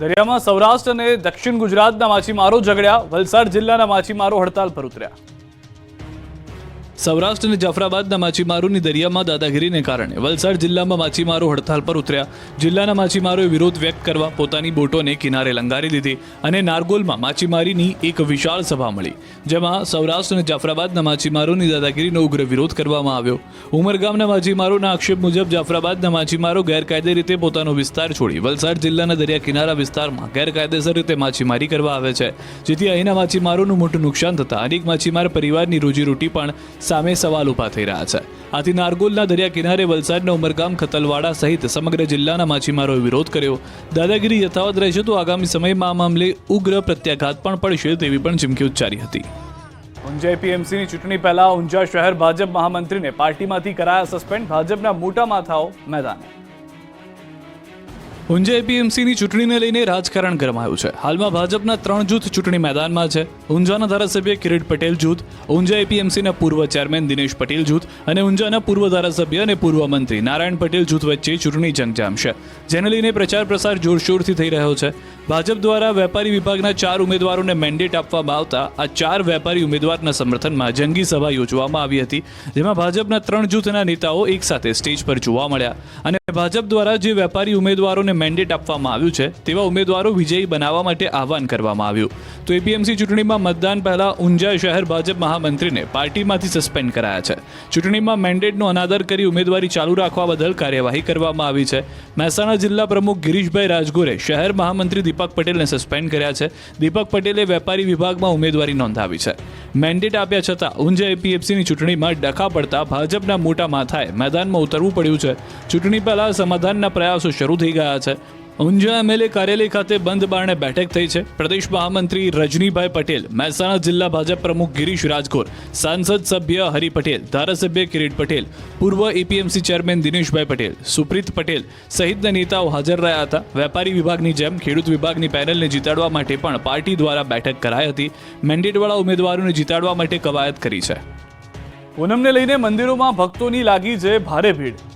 દરિયામાં સૌરાષ્ટ્ર અને દક્ષિણ ગુજરાતના માછીમારો ઝઘડ્યા. વલસાડ જિલ્લાના માછીમારો હડતાલ પર ઉતર્યા. સૌરાષ્ટ્ર અને જાફરાબાદના માછીમારોની દરિયામાં દાદાગીરીને કારણે વલસાડ જિલ્લામાં માછીમારો હડતાલ પર ઉતર્યા. જિલ્લાના માછીમારોએ વિરોધ વ્યક્ત કરવા પોતાની બોટોને કિનારે લંગારી દીધી અને નારગોલમાં માછીમારીની એક વિશાળ સભા મળી, જેમાં સૌરાષ્ટ્ર અને જાફરાબાદના માછીમારોની દાદાગીરીનો ઉગ્ર વિરોધ કરવામાં આવ્યો. ઉમરગામના માછીમારોના આક્ષેપ મુજબ જાફરાબાદના માછીમારો ગેરકાયદે રીતે પોતાનો વિસ્તાર છોડી વલસાડ જિલ્લાના દરિયા કિનારા વિસ્તારમાં ગેરકાયદેસર રીતે માછીમારી કરવા આવે છે, જેથી અહીંના માછીમારોનું મોટું નુકસાન થતાં અનેક માછીમાર પરિવારની રોજીરોટી પણ સામે સવાલ ઊભા થઈ રહ્યા છે. આથી નારગોલના દરિયા કિનારે વલસાડના ઉમરગામ, ખતલવાડા સહિત સમગ્ર જિલ્લાના માછીમારોએ વિરોધ કર્યો. દાદાગીરી યથાવત રહેશે તો આગામી સમયમાં આ મામલે ઉગ્ર પ્રત્યાઘાત પણ પડશે તેવી પણ ચીમકી ઉચ્ચારી હતી. ઊંઝા એપીએમસીની ચૂંટણી પહેલા ઊંઝા શહેર ભાજપ મહામંત્રીને પાર્ટીમાંથી કરાયા સસ્પેન્ડ. ભાજપના મોટા માથાઓ મેદાને. ઊંઝા એપીએમસીની ચૂંટણીને લઈને રાજકારણ ગરમાયું છે. હાલમાં ભાજપના 3 જૂથ ચૂંટણી મેદાનમાં છે. ઊંઝાના ધારાસભ્ય કિરીટ પટેલ જૂથ, ઊંઝા એપીએમસીના પૂર્વ ચેરમેન દિનેશ પટેલ જૂથ અને ઊંઝાના પૂર્વ ધારાસભ્ય અને પૂર્વ મંત્રી નારાયણ પટેલ જૂથ વચ્ચે ચૂંટણી જંગ જામશે, જેને લઈને પ્રચાર પ્રસાર જોરશોરથી થઈ રહ્યો છે. ભાજપ દ્વારા વેપારી વિભાગના 4 ઉમેદવારોને મેન્ડેટ આપવામાં આવતા આ 4 વેપારી ઉમેદવારના સમર્થનમાં જંગી સભા યોજવામાં આવી હતી, જેમાં ભાજપના 3 જૂથના નેતાઓ એકસાથે સ્ટેજ પર જોવા મળ્યા અને ભાજપ દ્વારા જે વેપારી ઉમેદવારોને મેન્ડેટ આપવામાં આવ્યું છે તેવા ઉમેદવારો વિજયી બનાવવા માટે આહવાન કરવામાં આવ્યું. તો એપીએમસી ચૂંટણીમાં મતદાન પહેલા ઊંઝા શહેર ભાજપ મહામંત્રીને પાર્ટીમાંથી સસ્પેન્ડ કરાયા છે. ચૂંટણીમાં મેન્ડેટનો અનાદર કરી ઉમેદવારી ચાલુ રાખવા બદલ કાર્યવાહી કરવામાં આવી છે. મહેસાણા જિલ્લા પ્રમુખ ગિરીશભાઈ રાજગોરે શહેર મહામંત્રી દીપક પટેલને સસ્પેન્ડ કર્યા છે. દીપક પટેલે વેપારી વિભાગમાં ઉમેદવારી નોંધાવી છે. મેન્ડેટ આપ્યા છતાં ઊંઝા એપીએમસીની ચૂંટણીમાં ડખા પડતા ભાજપના મોટા માથાએ મેદાનમાં ઉતરવું પડ્યું છે. ચૂંટણી પહેલા સમાધાનના પ્રયાસો શરૂ થઈ ગયા છે. ઊંઝા એમએલએ કાર્યાલય ખાતે બંધ બારણે બેઠક થઈ છે. પ્રદેશ મહામંત્રી રજનીભાઈ પટેલ, મહેસાણા જિલ્લા ભાજપ પ્રમુખ ગિરીશ રાજગોર, સાંસદ સભ્ય હરિ પટેલ, ધારાસભ્ય કિરીટ પટેલ, પૂર્વ એપીએમસી ચેરમેન દિનેશભાઈ પટેલ, સુપ્રીત પટેલ સહિતના નેતાઓ હાજર રહ્યા હતા. વેપારી વિભાગની જેમ ખેડૂત વિભાગની પેનલને જીતાડવા માટે પણ પાર્ટી દ્વારા બેઠક કરાઈ હતી. મેન્ડેટવાળા ઉમેદવારોને જીતાડવા માટે કવાયત કરી છે. પૂનમને લઈને મંદિરોમાં ભક્તોની લાગી છે ભારે ભીડ.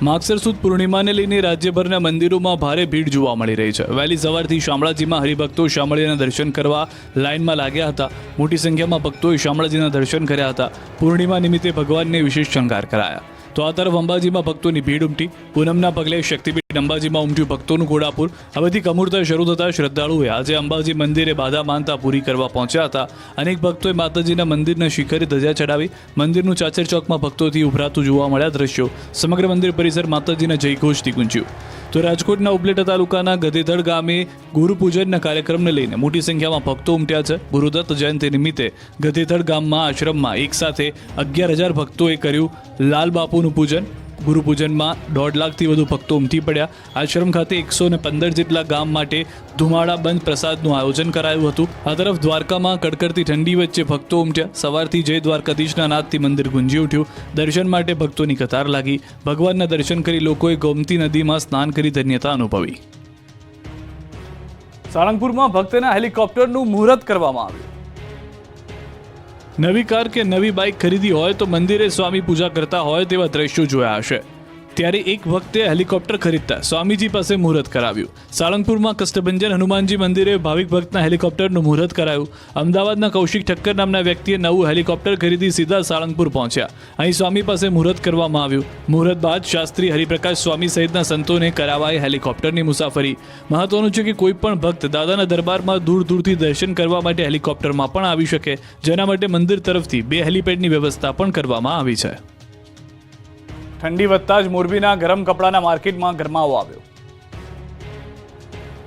માગસર સુદ પૂર્ણિમાને લઈને રાજ્યભરના મંદિરોમાં ભારે ભીડ જોવા મળી રહી છે. વહેલી સવારથી શામળાજીમાં હરિભક્તો શામળીના દર્શન કરવા લાઇનમાં લાગ્યા હતા. મોટી સંખ્યામાં ભક્તોએ શામળાજીના દર્શન કર્યા હતા. પૂર્ણિમા નિમિત્તે ભગવાનને વિશેષ શણગાર કરાયા. તો આ તરફ અંબાજીમાં ભક્તોની ભીડ ઉમટી. પૂનમના પગલે શક્તિપીઠ અંબાજીમાં ઉમટ્યું ભક્તોનું ઘોડાપુર. હવેથી કમુરતા શરૂ થતાં શ્રદ્ધાળુઓએ આજે અંબાજી મંદિરે બાધા માનતા પૂરી કરવા પહોંચ્યા હતા. અનેક ભક્તોએ માતાજીના મંદિરના શિખરે ધજા ચડાવી. મંદિરનું ચાચર ચોકમાં ભક્તોથી ઉભરાતું જોવા મળ્યા દ્રશ્યો. સમગ્ર મંદિર પરિસર માતાજીના જયઘોષથી ગુંજ્યું. તો રાજકોટના ઉપલેટા તાલુકાના ગધેથડ ગામે ગુરુપૂજનના કાર્યક્રમને લઈને મોટી સંખ્યામાં ભક્તો ઉમટ્યા છે. ગુરુદત્ત જયંતિ નિમિત્તે ગધેથડ ગામમાં આશ્રમમાં એકસાથે 11,000 ભક્તોએ કર્યું લાલ બાપુનું પૂજન. ગુરુપૂજનમાં 1.5 લાખથી વધુ ભક્તો ઉમટી પડ્યા. આશ્રમ ખાતે 115 જેટલા ગામ માટે ધુમાડા બંધ પ્રસાદનું આયોજન કરાયું હતું. આ તરફ દ્વારકામાં કડકડતી ઠંડી વચ્ચે ભક્તો ઉમટ્યા. સવારથી જય દ્વારકાધીશના નાદથી મંદિર ગુંજી ઉઠ્યું. દર્શન માટે ભક્તોની કતાર લાગી. ભગવાનના દર્શન કરી લોકોએ ગોમતી નદીમાં સ્નાન કરી ધન્યતા અનુભવી. સાળંગપુરમાં ભક્તના હેલિકોપ્ટરનું મુહૂર્ત કરવામાં આવ્યું. નવી કાર કે નવી બાઇક ખરીદી હોય તો મંદિરે સ્વામી પૂજા કરતા હોય તેવા દ્રશ્યો જોયા હશે. ત્યારે એક ભક્તે હેલિકોપ્ટર ખરીદતા સ્વામીજી પાસે મુહૂર્ત કરાવ્યું. સાળંગપુરમાં કષ્ટભંજન હનુમાનજી મંદિરે ભાવિક ભક્તના હેલિકોપ્ટરનું મુહૂર્ત કરાયું. અમદાવાદના કૌશિક ઠક્કર નામના વ્યક્તિએ નવું હેલિકોપ્ટર ખરીદી સીધા સાળંગપુર પહોંચ્યા. અહીં સ્વામી પાસે મુહૂર્ત કરવામાં આવ્યું. મુહૂર્ત બાદ શાસ્ત્રી હરિપ્રકાશ સ્વામી સહિતના સંતોને કરાવાઈ હેલિકોપ્ટરની મુસાફરી. મહત્વનું છે કે કોઈ પણ ભક્ત દાદાના દરબારમાં દૂર દૂરથી દર્શન કરવા માટે હેલિકોપ્ટરમાં પણ આવી શકે, જેના માટે મંદિર તરફથી 2 હેલિપેડની વ્યવસ્થા પણ કરવામાં આવી છે. ઠંડી વધતા જ મોરબીના ગરમ કપડાના માર્કેટમાં ગરમાવો આવ્યો.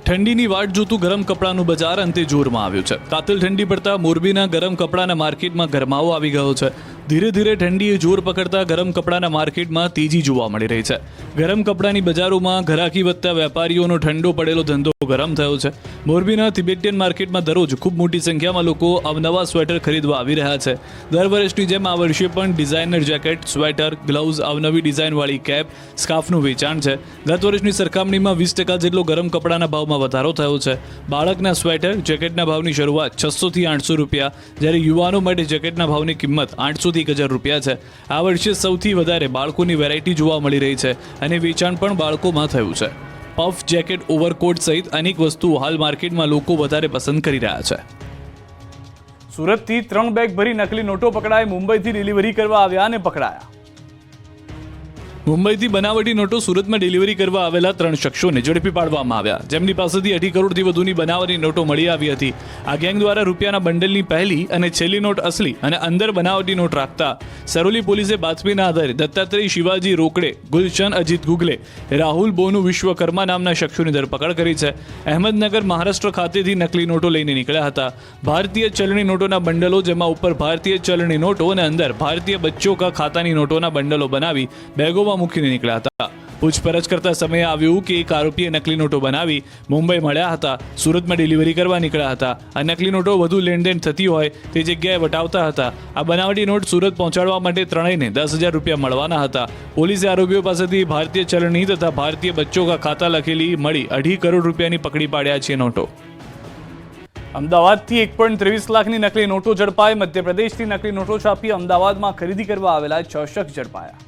ઠંડીની વાટ જોતું ગરમ કપડાનું બજાર અંતે જોરમાં આવ્યું છે. કાતિલ ઠંડી પડતા મોરબીના ગરમ કપડાના માર્કેટમાં ગરમાવો આવી ગયો છે. ધીરે ધીરે ઠંડીએ જોર પકડતા ગરમ કપડાના માર્કેટમાં તેજી જોવા મળી રહી છે. ગરમ કપડાની બજારોમાં ઘરાકી વધતા વેપારીઓનો ઠંડો પડેલો ધંધો ગરમ થયો છે. મોરબીના તિબેટિયન માર્કેટમાં દરરોજ ખૂબ મોટી સંખ્યામાં લોકો અવનવા સ્વેટર ખરીદવા આવી રહ્યા છે. દર વર્ષની જેમ આ વર્ષે પણ ડિઝાઇનર જેકેટ, સ્વેટર, ગ્લવ્સ, અવનવી ડિઝાઇનવાળી કેપ, સ્કાર્ફનું વેચાણ છે. ગત વર્ષની સરખામણીમાં 20% જેટલો ગરમ કપડાના ભાવમાં વધારો થયો છે. બાળકના સ્વેટર, જેકેટના ભાવની શરૂઆત 600 થી 800 રૂપિયા, જ્યારે યુવાનો માટે જેકેટના ભાવની કિંમત 800 થી 1,000 રૂપિયા છે. આ વર્ષે સૌથી વધારે બાળકોની વેરાયટી જોવા મળી રહી છે અને વેચાણ પણ બાળકોમાં થયું છે. પફ જેકેટ, ઓવરકોટ સહિત અનેક વસ્તુઓ હાલ માર્કેટમાં લોકો વધારે પસંદ કરી રહ્યા છે. સુરતથી 3 બેગ ભરી નકલી નોટો પકડાય. મુંબઈથી ડિલિવરી કરવા આવ્યા અને પકડાયા. મુંબઈથી બનાવટી નોટો સુરતમાં ડિલિવરી કરવા આવેલા 3 શખ્સોને ઝડપી પાડવામાં આવ્યા, જેમની પાસેથી 2.5 કરોડથી વધુની બનાવટી નોટો મળી આવી હતી. આ ગેંગ દ્વારા રૂપિયાના બંડલની પહેલી અને છેલ્લી નોટ અસલી અને અંદર બનાવટી નોટ રાખતા સરોલી પોલીસે બાતમીના આધારે દત્તાત્રેય શિવાજી રોકડે, ગુલશન અજીત ગુગલે, રાહુલ બોનુ વિશ્વકર્મા નામના શખ્સોની ધરપકડ કરી છે. અહેમદનગર, મહારાષ્ટ્ર ખાતેથી નકલી નોટો લઈને નીકળ્યા હતા. ભારતીય ચલણી નોટોના બંડલો, જેમાં ઉપર ભારતીય ચલણી નોટો અને અંદર ભારતીય બચ્ચો કા ખાતાની નોટોના બંડલો બનાવી બેગોમાં મૂકીને નીકળ્યા હતા. પૂછપરછ કરતા સમયે આવ્યું કે એક આરોપીએ નકલી નોટો બનાવી મુંબઈ મળ્યા હતા, સુરતમાં ડિલિવરી કરવા નીકળ્યા હતા. આ નકલી નોટો વધુ લેણદેણ થતી હોય તે જગ્યાએ વટાવતા હતા. આ બનાવટી નોટ સુરત પહોંચાડવા માટે ત્રણેયને 10,000 રૂપિયા મળવાના હતા. પોલીસે આરોપીઓ પાસેથી ભારતીય ચલણી તથા ભારતીય બચ્ચો કા ખાતા લખેલી મળી 2.5 કરોડ રૂપિયાની પકડી પાડ્યા છે નોટો. અમદાવાદથી 1.23 લાખની નકલી નોટો ઝડપાઈ. મધ્યપ્રદેશથી નકલી નોટો છાપી અમદાવાદમાં ખરીદી કરવા આવેલા 6 શખ્સ ઝડપાયા.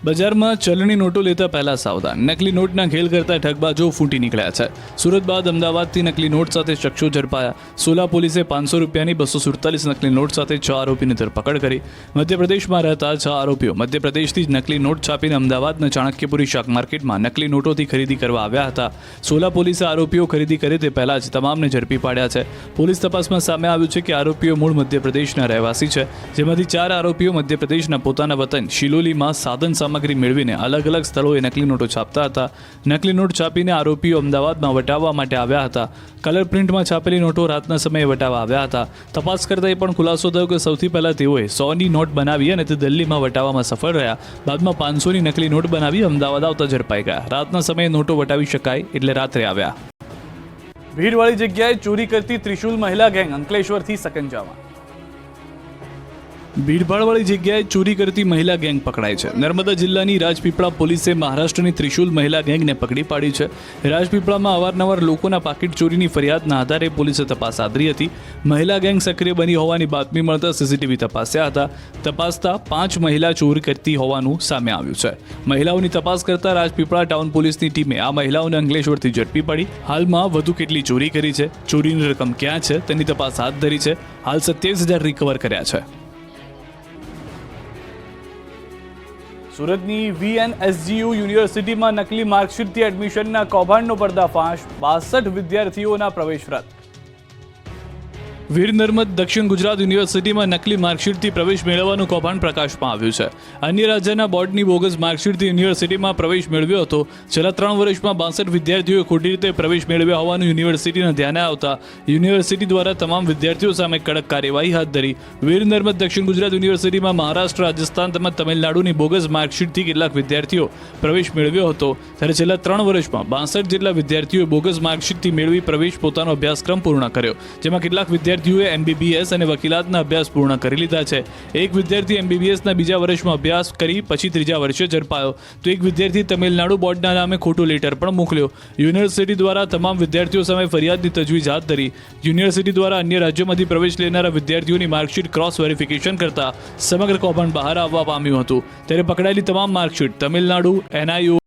બજારમાં ચલણી નોટો લેતા પહેલા સાવધાન. નકલી નોટના ખેલ કરતા ઠગબાજો ફૂટી નીકળ્યા છે. સુરત બાદ અમદાવાદથી નકલી નોટ સાથે શખ્સો ઝડપાયા. સોલા પોલીસે 500 રૂપિયાની 247 નકલી નોટ સાથે 6 આરોપીની ધરપકડ કરી. મધ્યપ્રદેશમાં રહેતા 6 આરોપીઓ મધ્યપ્રદેશથી જ નકલી નોટ છાપીને અમદાવાદના ચાણક્યપુરી શાક માર્કેટમાં નકલી નોટોથી ખરીદી કરવા આવ્યા હતા. સોલા પોલીસે આરોપીઓ ખરીદી કરે તે પહેલા જ તમામને ઝડપી પાડ્યા છે. પોલીસ તપાસમાં સામે આવ્યું છે કે આરોપીઓ મૂળ મધ્યપ્રદેશના રહેવાસી છે, જેમાંથી 4 આરોપીઓ મધ્યપ્રદેશના પોતાના વતન શિલોલીમાં સાધન સામગ્રી મેળવીને અલગ અલગ સ્થળોએ નકલી નોટો છાપતા હતા. નકલી નોટ છાપીને આરોપીઓ અમદાવાદમાં વટાવવા માટે આવ્યા હતા. કલર પ્રિન્ટમાં છાપેલી નોટો રાતના સમયે વટાવવા આવ્યા હતા. તપાસ કરતા એ પણ ખુલાસો થયો કે સૌથી પહેલા તેઓએ 100ની નોટ બનાવી અને તે દિલ્હીમાં વટાવવામાં સફળ રહ્યા. બાદમાં 500ની નકલી નોટ બનાવી અમદાવાદ આવતા ઝડપાઈ ગયા. રાતના સમયે નોટો વટાવી શકાય એટલે રાત્રે આવ્યા. ભીડવાળી જગ્યાએ ચોરી કરતી ત્રિશુલ મહિલા ગેંગ અંકલેશ્વરથી સકંજામાં. ભીડભાડવાળી જગ્યાએ ચોરી કરતી મહિલા ગેંગ પકડાઈ છે. નર્મદા જિલ્લાની રાજપીપળા પોલીસે મહારાષ્ટ્રની ત્રિશુલ મહિલા ગેંગને પકડી પાડી છે. રાજપીપળામાં અવારનવાર લોકોના પાકીટ ચોરીની ફરિયાદના આધારે પોલીસે તપાસ આદરી હતી. મહિલા ગેંગ સક્રિય બની હોવાની બાતમી મળતા સીસીટીવી તપાસ્યા હતા. તપાસતા 5 મહિલા ચોરી કરતી હોવાનું સામે આવ્યું છે. મહિલાઓની તપાસ કરતા રાજપીપળા ટાઉન પોલીસની ટીમે આ મહિલાઓને અંકલેશ્વરથી ઝડપી પાડી. હાલમાં વધુ કેટલી ચોરી કરી છે, ચોરીની રકમ ક્યાં છે તેની તપાસ હાથ ધરી છે. હાલ 27,000 રિકવર કર્યા છે. સુરતની VNSGU યુનિવર્સિટીમાં નકલી માર્કશીટથી એડમિશનના કૌભાંડનો પર્દાફાશ. 62 વિદ્યાર્થીઓના પ્રવેશ રદ. વીર નર્મદ દક્ષિણ ગુજરાત યુનિવર્સિટીમાં નકલી માર્કશીટથી પ્રવેશ મેળવવાનું કૌભાંડ પ્રકાશમાં આવ્યું છે. અન્ય રાજ્યના બોર્ડની બોગસ માર્કશીટથી યુનિવર્સિટીમાં પ્રવેશ મેળવ્યો હતો. છેલ્લા 3 વર્ષમાં 62 વિદ્યાર્થીઓએ ખોટી રીતે પ્રવેશ મેળવ્યા હોવાનું યુનિવર્સિટીના ધ્યાને આવતા યુનિવર્સિટી દ્વારા તમામ વિદ્યાર્થીઓ સામે કડક કાર્યવાહી હાથ ધરી. વીર નર્મદ દક્ષિણ ગુજરાત યુનિવર્સિટીમાં મહારાષ્ટ્ર, રાજસ્થાન તેમજ તમિલનાડુની બોગસ માર્કશીટથી કેટલાક વિદ્યાર્થીઓ પ્રવેશ મેળવ્યો હતો. ત્યારે છેલ્લા 3 વર્ષમાં 62 જેટલા વિદ્યાર્થીઓએ બોગસ માર્કશીટથી મેળવી પ્રવેશ પોતાનો અભ્યાસક્રમ પૂર્ણ કર્યો, જેમાં કેટલાક વિદ્યાર્થીઓએ MBBS અને વકીલાતના અભ્યાસ પૂર્ણ કરી લીધા છે. એક વિદ્યાર્થી MBBSના બીજા વર્ષમાં અભ્યાસ કરી પછી 3જા વર્ષે ઝડપાયો, તો એક વિદ્યાર્થી તમિલનાડુ બોર્ડના નામે ખોટો લેટર પણ મોકલ્યો. યુનિવર્સિટી દ્વારા તમામ વિદ્યાર્થીઓ સામે ફરિયાદની તજવીજ હાથ ધરી. યુનિવર્સિટી દ્વારા અન્ય રાજ્યોમાંથી પ્રવેશ લેનારા વિદ્યાર્થીઓની માર્કશીટ ક્રોસ વેરિફિકેશન કરતા સમગ્ર કૌભાંડ બહાર આવવા પામ્યું હતું. ત્યારે પકડાયેલી તમામ માર્કશીટ તમિલનાડુ, NIO